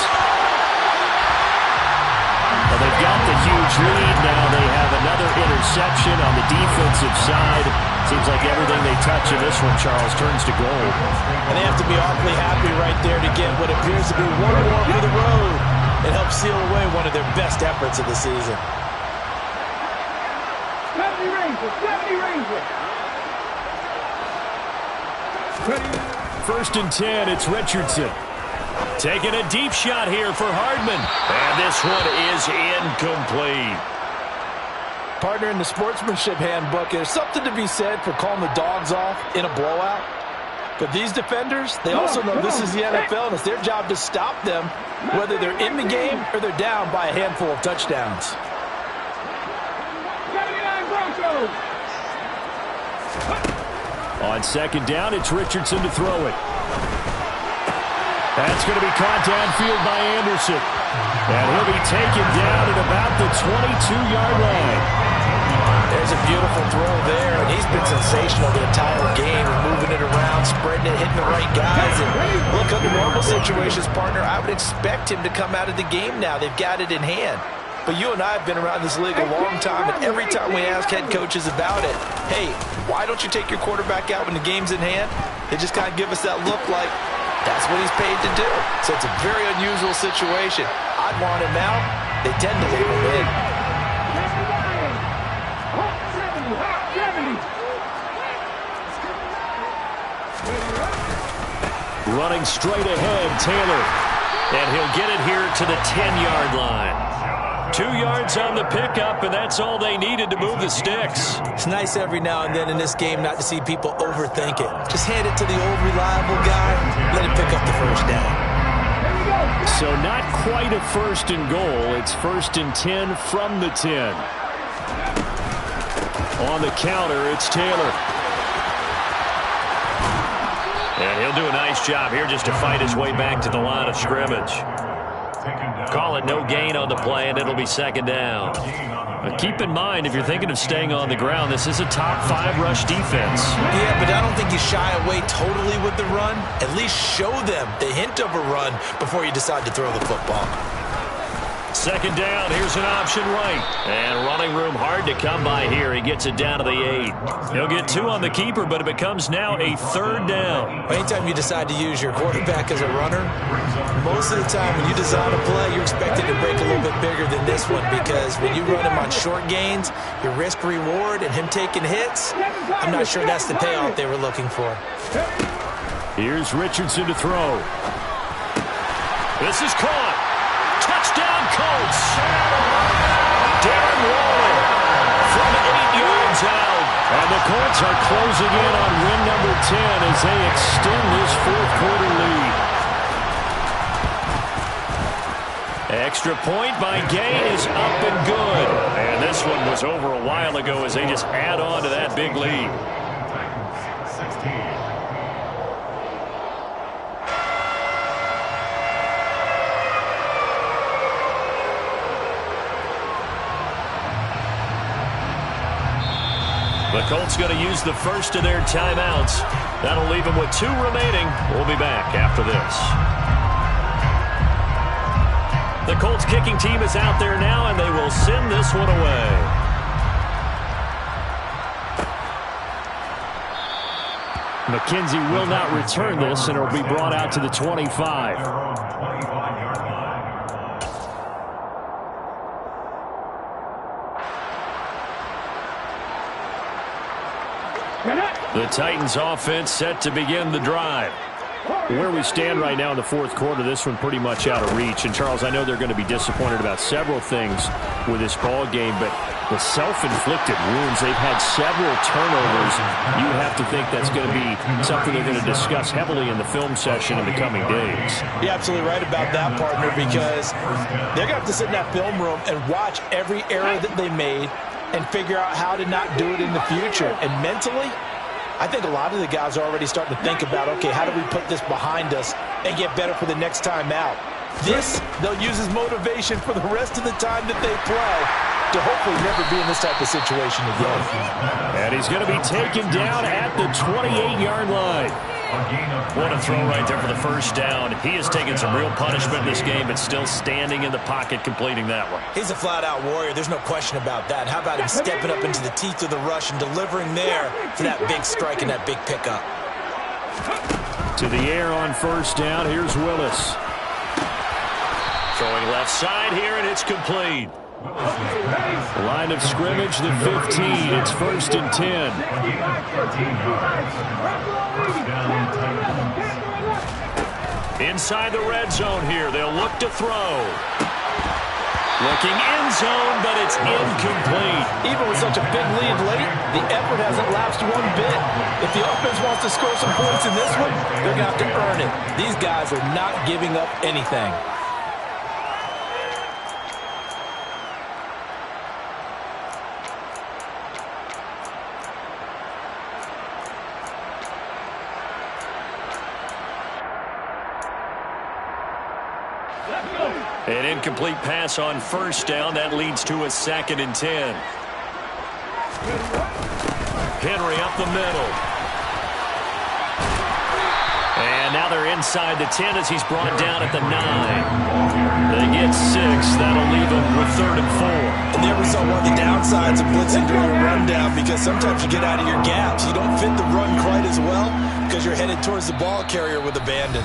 Well, they've got the huge lead now. They have another interception on the defensive side. Seems like everything they touch in this one, Charles, turns to gold. And they have to be awfully happy right there to get what appears to be one more for the road and help seal away one of their best efforts of the season. 70 Rangers, 70 Rangers. First and 10, it's Richardson. Taking a deep shot here for Hardman. And this one is incomplete. Partner, in the sportsmanship handbook, there's something to be said for calling the dogs off in a blowout. But these defenders, they also know this is the NFL, and it's their job to stop them, whether they're in the game or they're down by a handful of touchdowns. 79 Broncos. On second down, it's Richardson to throw it. That's going to be caught downfield by Anderson. And he'll be taken down at about the 22-yard line. There's a beautiful throw there, and he's been sensational the entire game, moving it around, spreading it, hitting the right guys. And look, under normal situations, partner, I would expect him to come out of the game now. They've got it in hand. But you and I have been around this league a long time, and every time we ask head coaches about it, hey, why don't you take your quarterback out when the game's in hand? They just kind of give us that look like, that's what he's paid to do. So it's a very unusual situation. I'd want him out. They tend to leave him in. Running straight ahead, Taylor. And he'll get it here to the 10-yard line. 2 yards on the pickup, and that's all they needed to move the sticks. It's nice every now and then in this game not to see people overthink it. Just hand it to the old reliable guy, let him pick up the first down. So not quite a first and goal. It's first and 10 from the 10. On the counter, it's Taylor. And he'll do a nice job here just to fight his way back to the line of scrimmage. Call it no gain on the play, and it'll be second down. Keep in mind, if you're thinking of staying on the ground, this is a top 5 rush defense. Yeah, but I don't think you shy away totally with the run. At least show them the hint of a run before you decide to throw the football. Second down, here's an option right. And running room hard to come by here. He gets it down to the 8. He'll get 2 on the keeper, but it becomes now a third down. Anytime you decide to use your quarterback as a runner, most of the time when you design a play, you're expected to break a little bit bigger than this one, because when you run him on short gains, your risk-reward and him taking hits, I'm not sure that's the payoff they were looking for. Here's Richardson to throw. This is caught. Touchdown, Colts. Darren Waller from 8 yards out. And the Colts are closing in on win number 10 as they extend this fourth-quarter lead. Extra point by Gay is up and good. And this one was over a while ago as they just add on to that big lead. The Colts going to use the first of their timeouts. That'll leave them with 2 remaining. We'll be back after this. The Colts kicking team is out there now, and they will send this one away. McKenzie will not return this, and it will be brought out to the 25. The Titans offense set to begin the drive. Where we stand right now in the fourth quarter, this one pretty much out of reach. And, Charles, I know they're going to be disappointed about several things with this ball game, but the self-inflicted wounds, they've had several turnovers. You have to think that's going to be something they're going to discuss heavily in the film session in the coming days. You're absolutely right about that, partner, because they're going to have to sit in that film room and watch every error that they made and figure out how to not do it in the future. And mentally, I think a lot of the guys are already starting to think about, okay, how do we put this behind us and get better for the next time out? This, they'll use as motivation for the rest of the time that they play to hopefully never be in this type of situation again. And he's going to be taken down at the 28-yard line. What a throw right there for the first down. He has taken some real punishment in this game, but still standing in the pocket completing that one. He's a flat-out warrior. There's no question about that. How about him stepping up into the teeth of the rush and delivering there for that big strike and that big pickup? To the air on first down. Here's Willis. Throwing left side here, and it's complete. Line of scrimmage, the 15. It's first and 10. Inside the red zone here. They'll look to throw. Looking end zone, but it's incomplete. Even with such a big lead late, the effort hasn't lapsed one bit. If the offense wants to score some points in this one, they're going to have to earn it. These guys are not giving up anything. An incomplete pass on first down. That leads to a 2nd and 10. Henry up the middle. And now they're inside the 10 as he's brought down at the 9. They get 6. That'll leave them with 3rd and 4. And there we saw one of the downsides of blitzing during a rundown, because sometimes you get out of your gaps. You don't fit the run quite as well because you're headed towards the ball carrier with abandon.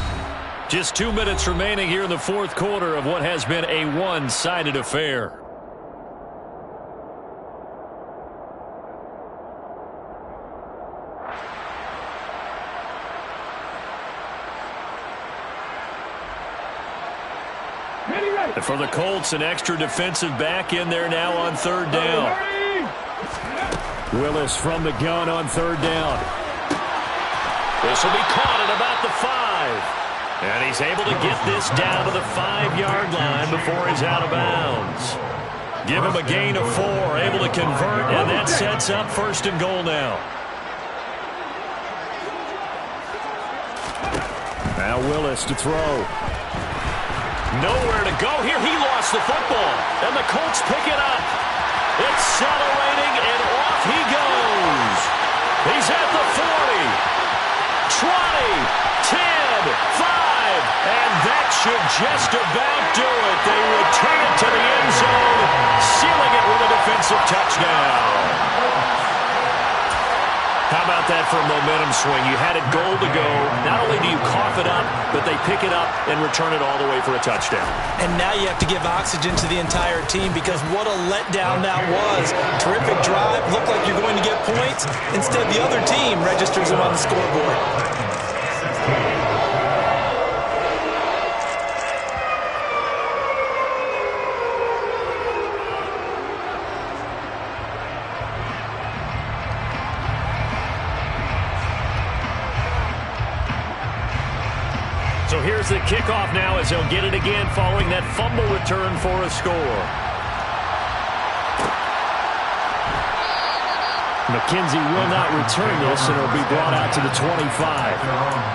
Just 2 minutes remaining here in the fourth quarter of what has been a one-sided affair. And for the Colts, an extra defensive back in there now on 3rd down. Willis from the gun on 3rd down. This will be caught at about the 5. And he's able to get this down to the 5-yard line before he's out of bounds. Give him a gain of 4, able to convert, and that sets up 1st and goal now. Now Willis to throw. Nowhere to go here. He lost the football, and the Colts pick it up. Accelerating, and off he goes. He's at the 40, 20, 10, 5. And that should just about do it. They return it to the Defensive touchdown. How about that for a momentum swing? You had it goal to go. Not only do you cough it up, but they pick it up and return it all the way for a touchdown. And now you have to give oxygen to the entire team because what a letdown that was. Terrific drive. Looked like you're going to get points. Instead, the other team registers them on the scoreboard. So here's the kickoff now as he'll get it again following that fumble return for a score. McKenzie will not return this, and it'll be brought out to the 25.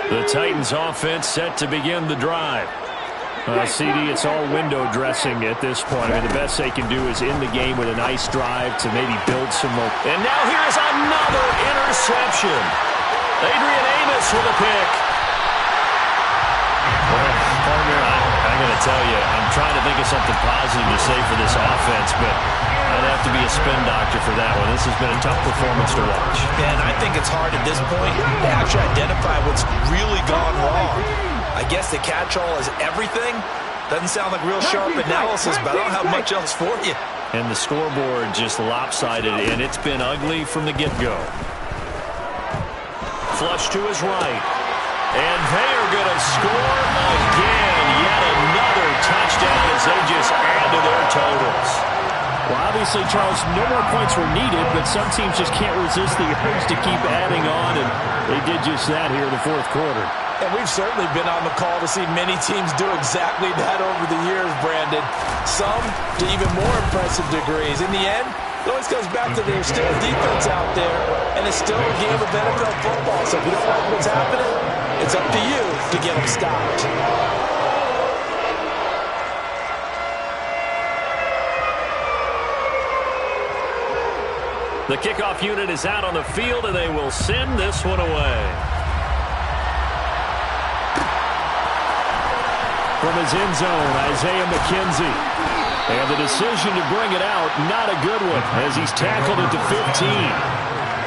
The Titans offense set to begin the drive. CD, it's all window dressing at this point. I mean, the best they can do is end the game with a nice drive to maybe build some more. And now here's another interception. Adrian Amos with a pick. Well, partner, I'm going to tell you, I'm trying to think of something positive to say for this offense, but I'd have to be a spin doctor for that one. This has been a tough performance to watch. And I think it's hard at this point to actually identify what's really gone wrong. I guess the catch-all is everything. Doesn't sound like real sharp analysis, but I don't have much else for you. And the scoreboard just lopsided, and it's been ugly from the get-go. Flush to his right. And they are going to score again. Yet another touchdown as they just add to their totals. Well, obviously, Charles, no more points were needed, but some teams just can't resist the urge to keep adding on, and they did just that here in the fourth quarter. And we've certainly been on the call to see many teams do exactly that over the years, Brandon. Some to even more impressive degrees. In the end, it always comes back to there's still a defense out there, and it's still a game of NFL football. So if you don't like what's happening, it's up to you to get them stopped. The kickoff unit is out on the field, and they will send this one away. From his end zone, Isaiah McKenzie. And the decision to bring it out, not a good one, as he's tackled it to 15.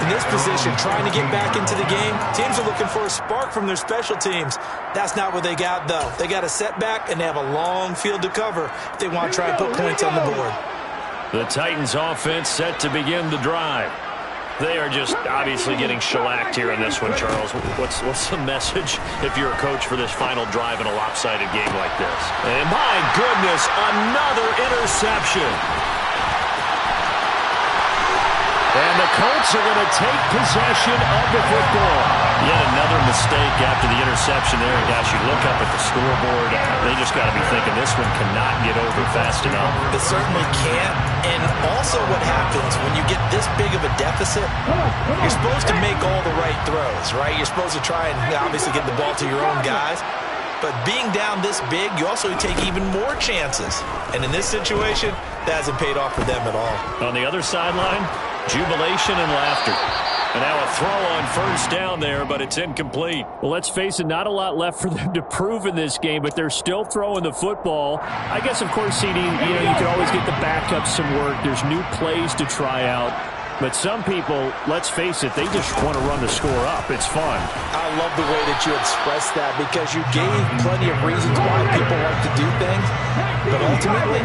In this position, trying to get back into the game, teams are looking for a spark from their special teams. That's not what they got, though. They got a setback, and they have a long field to cover if they want to try and put points on the board. The Titans offense set to begin the drive. They are just obviously getting shellacked here in this one, Charles. What's the message if you're a coach for this final drive in a lopsided game like this? And my goodness, another interception. And the Colts are going to take possession of the football. Yet another mistake after the interception there. Gosh, you look up at the scoreboard. They just got to be thinking this one cannot get over fast enough. It certainly can't. And also what happens when you get this big of a deficit, you're supposed to make all the right throws, right? You're supposed to try and obviously get the ball to your own guys. But being down this big, you also take even more chances. And in this situation, that hasn't paid off for them at all. On the other sideline, jubilation and laughter. And now a throw on first down there, but it's incomplete. Well, let's face it, not a lot left for them to prove in this game, but they're still throwing the football. I guess, of course, CD, you can always get the backups some work. There's new plays to try out. But some people, let's face it, they just want to run the score up. It's fun. I love the way that you expressed that because you gave plenty of reasons why people like to do things. But ultimately,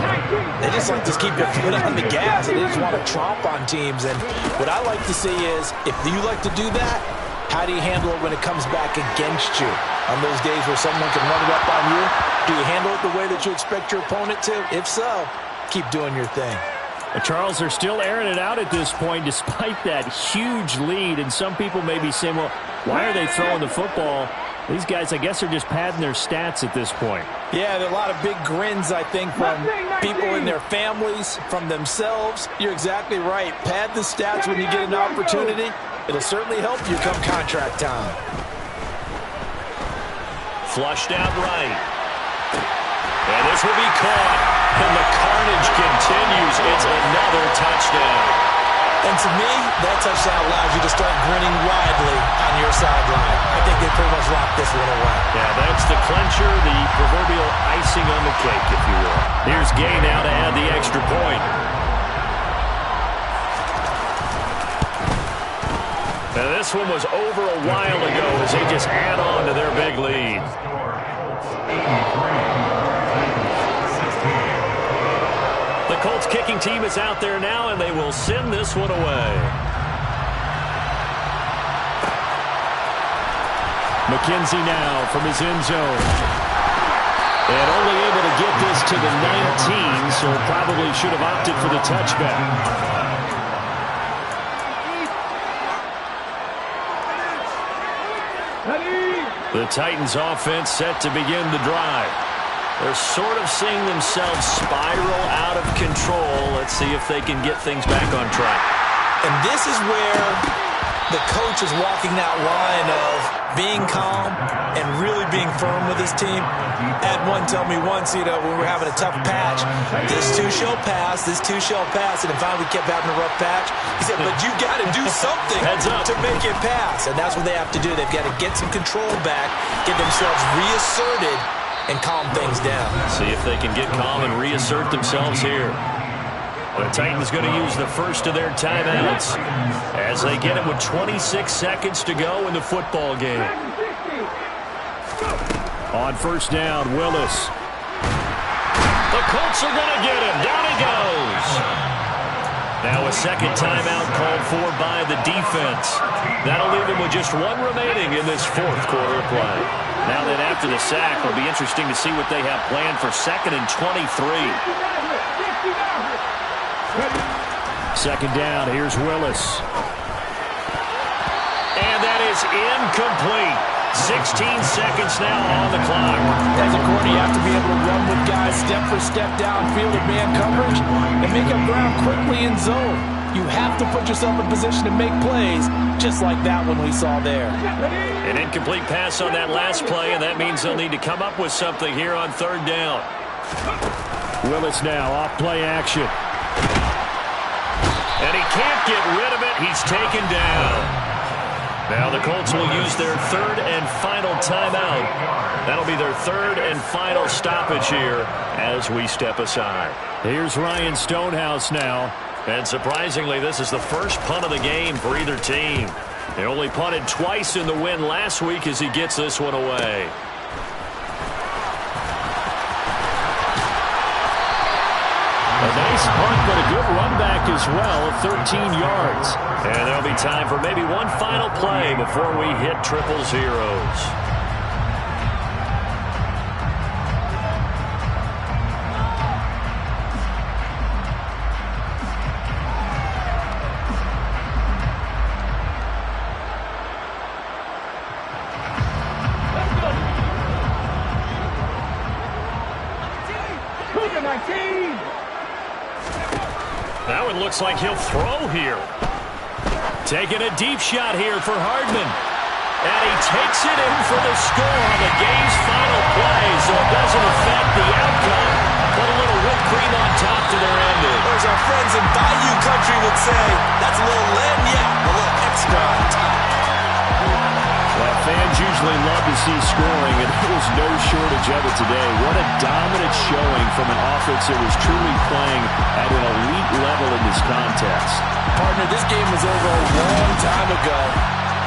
they just like to keep their foot on the gas and they just want to tromp on teams. And what I like to see is, if you like to do that, how do you handle it when it comes back against you? On those days where someone can run it up on you, do you handle it the way that you expect your opponent to? If so, keep doing your thing. Charles, they're still airing it out at this point despite that huge lead. And some people may be saying, well, why are they throwing the football? These guys, I guess, are just padding their stats at this point. Yeah, there are a lot of big grins, I think, from people in their families, from themselves. You're exactly right. Pad the stats when you get an opportunity. It'll certainly help you come contract time. Flushed out right. And this will be caught. And the carnage continues. It's another touchdown. And to me, that touchdown allows you to start grinning widely on your sideline. I think they pretty much locked this one away. Yeah, that's the clincher, the proverbial icing on the cake, if you will. Here's Gay now to add the extra point. Now, this one was over a while ago as they just add on to their big lead. The Colts kicking team is out there now, and they will send this one away. McKenzie now from his end zone. And only able to get this to the 19, so probably should have opted for the touchback. The Titans offense set to begin the drive. They're sort of seeing themselves spiral out of control. Let's see if they can get things back on track. And this is where the coach is walking that line of being calm and really being firm with his team. Had one tell me once, when we're having a tough patch, this too shall pass, this too shall pass. And finally we kept having a rough patch. He said, but you got to do something to make it pass. And that's what they have to do. They've got to get some control back, get themselves reasserted, and calm things down. See if they can get calm and reassert themselves here. The Titans going to use the first of their timeouts as they get it with 26 seconds to go in the football game. On first down, Willis. The Colts are going to get him. Down he goes. Now a second timeout called for by the defense. That'll leave them with just one remaining in this fourth quarter of play. Now that after the sack, it'll be interesting to see what they have planned for 2nd and 23. Second down, here's Willis. And that is incomplete. 16 seconds now on the clock. As a quarter, you have to be able to run with guys step for step downfield in man coverage and make up ground quickly in zone. You have to put yourself in position to make plays, just like that one we saw there. An incomplete pass on that last play, and that means they'll need to come up with something here on third down. Willis now off play action. And he can't get rid of it. He's taken down. Now the Colts will use their third and final timeout. That'll be their third and final stoppage here as we step aside. Here's Ryan Stonehouse now. And surprisingly, this is the first punt of the game for either team. They only punted twice in the win last week as he gets this one away. A nice punt, but a good run back as well of 13 yards. And there'll be time for maybe one final play before we hit triple zeros. That one looks like he'll throw here. Taking a deep shot here for Hardman. And he takes it in for the score on the game's final play, so it doesn't affect the outcome. Put a little whipped cream on top to their ending. Or as our friends in Bayou Country would say, that's a little lagniappe, a little extra on top. Well, fans usually love to see scoring, and there was no shortage of it today. What a dominant showing from an offense that was truly playing at an elite level in this contest. Partner, this game was over a long time ago,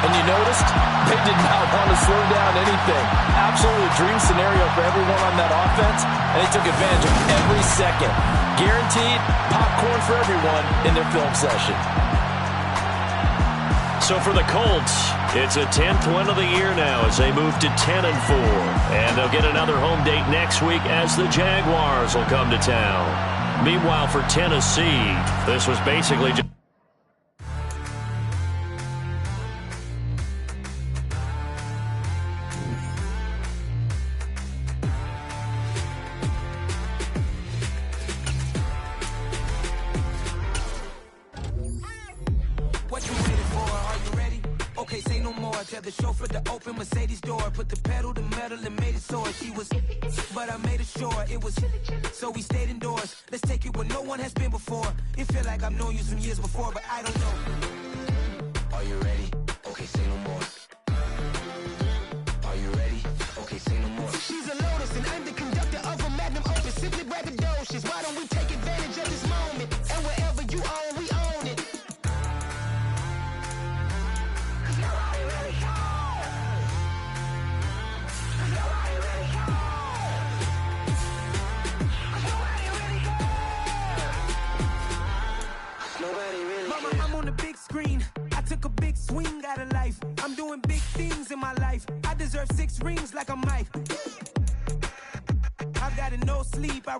and you noticed they did not want to slow down anything. Absolutely a dream scenario for everyone on that offense, and they took advantage of every second. Guaranteed popcorn for everyone in their film session. So for the Colts, it's a 10th win of the year now as they move to 10-4. And they'll get another home date next week as the Jaguars will come to town. Meanwhile, for Tennessee, this was basically just... Okay, say no more. Tell the chauffeur to open Mercedes door. Put the pedal to metal and made it soar. She was, but I made it sure it was. So we stayed indoors. Let's take it where no one has been before. It feel like I've known you some years before, but I don't know. Are you ready? Okay, say no more. Are you ready? Okay, say no more. She's a Lotus and I'm the conductor of a magnum opus. Simply braggadocious. Why don't we take advantage of this moment? And wherever you own, we own it. Nobody really cares. Nobody really cares. Nobody really cares. Nobody really cares. Mama, I'm on the big screen. I took a big swing out of life. I'm doing big things in my life. I deserve 6 rings like I'm Mike. I've got no sleep. I